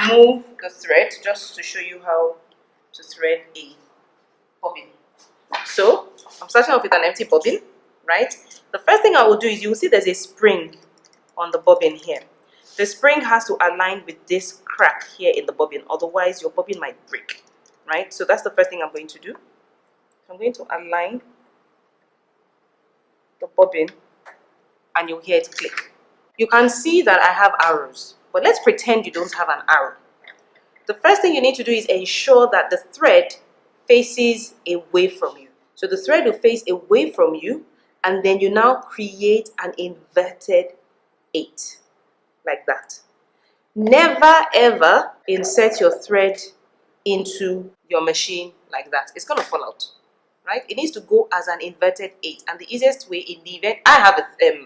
remove the thread just to show you how to thread a bobbin. So I'm starting off with an empty bobbin, right? The first thing I will do is you will see there's a spring on the bobbin here. The spring has to align with this crack here in the bobbin, otherwise your bobbin might break, right? So that's the first thing I'm going to do. I'm going to align the bobbin and you'll hear it click. You can see that I have arrows, but let's pretend you don't have an arrow. The first thing you need to do is ensure that the thread faces away from you. So the thread will face away from you, and then you now create an inverted 8, like that. Never ever insert your thread into your machine like that. It's going to fall out, right? It needs to go as an inverted 8, and the easiest way in the event, I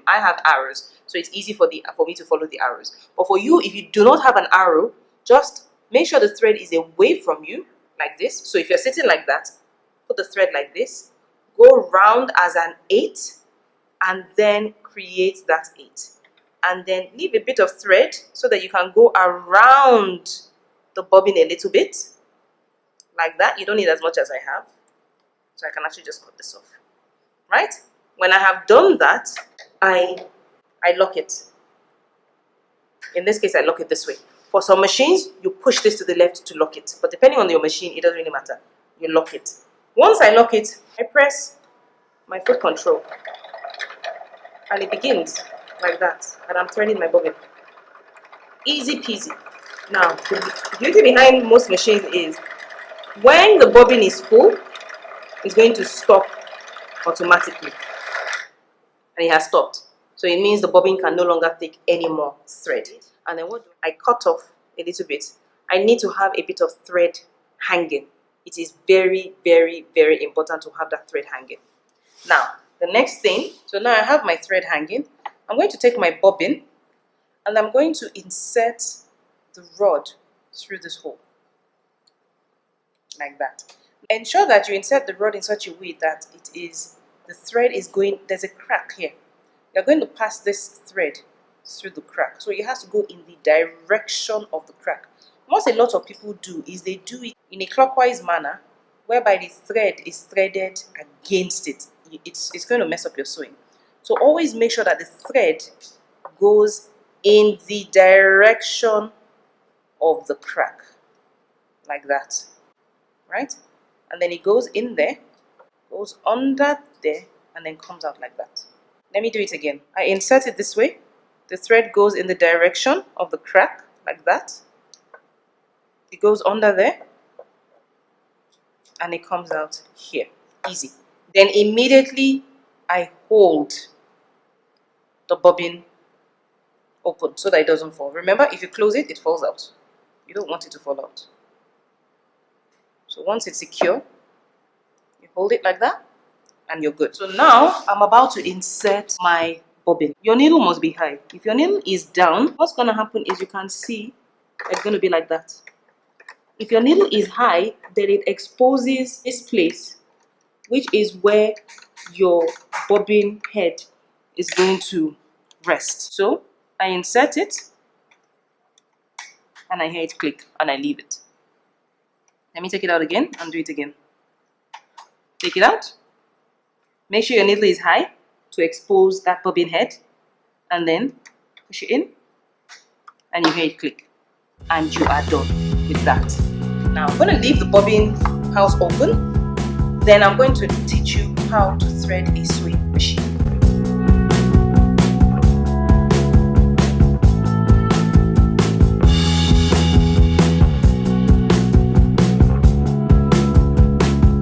have arrows, so it's easy for me to follow the arrows. But for you, if you do not have an arrow, just make sure the thread is away from you like this. So if you're sitting like that, put the thread like this, go round as an 8, and then create that 8. And then leave a bit of thread so that you can go around the bobbin a little bit, like that. You don't need as much as I have, so I can actually just cut this off, right? When I have done that, I lock it. In this case, I lock it this way. For some machines, you push this to the left to lock it, but depending on your machine, it doesn't really matter. You lock it. Once I lock it, I press my foot control, and it begins like that, and I'm threading my bobbin. Easy peasy. Now, the beauty behind most machines is when the bobbin is full, it's going to stop automatically, and it has stopped. So it means the bobbin can no longer take any more thread. And then what do I cut off a little bit? I need to have a bit of thread hanging. It is very, very, very important to have that thread hanging. Now, the next thing, so now I have my thread hanging. I'm going to take my bobbin and I'm going to insert the rod through this hole, like that. Ensure that you insert the rod in such a way that the thread is going, there's a crack here. You're going to pass this thread through the crack, so it has to go in the direction of the crack. What a lot of people do is they do it in a clockwise manner, whereby the thread is threaded against it. It's going to mess up your sewing. So always make sure that the thread goes in the direction of the crack, like that, right? And then it goes in there, goes under there, and then comes out like that. Let me do it again. I insert it this way. The thread goes in the direction of the crack, like that. It goes under there, and it comes out here. Easy. Then immediately I hold the bobbin open so that it doesn't fall. Remember, if you close it, it falls out. You don't want it to fall out. So once it's secure, you hold it like that, and you're good. So now I'm about to insert my bobbin. Your needle must be high. If your needle is down, what's going to happen is you can see it's going to be like that. If your needle is high, then it exposes this place, which is where your bobbin head is going to rest. So I insert it, and I hear it click, and I leave it. Let me take it out again and do it again. Take it out. Make sure your needle is high to expose that bobbin head, and then push it in, and you hear it click, and you are done with that. Now I'm going to leave the bobbin house open, then I'm going to teach you how to thread a sewing machine.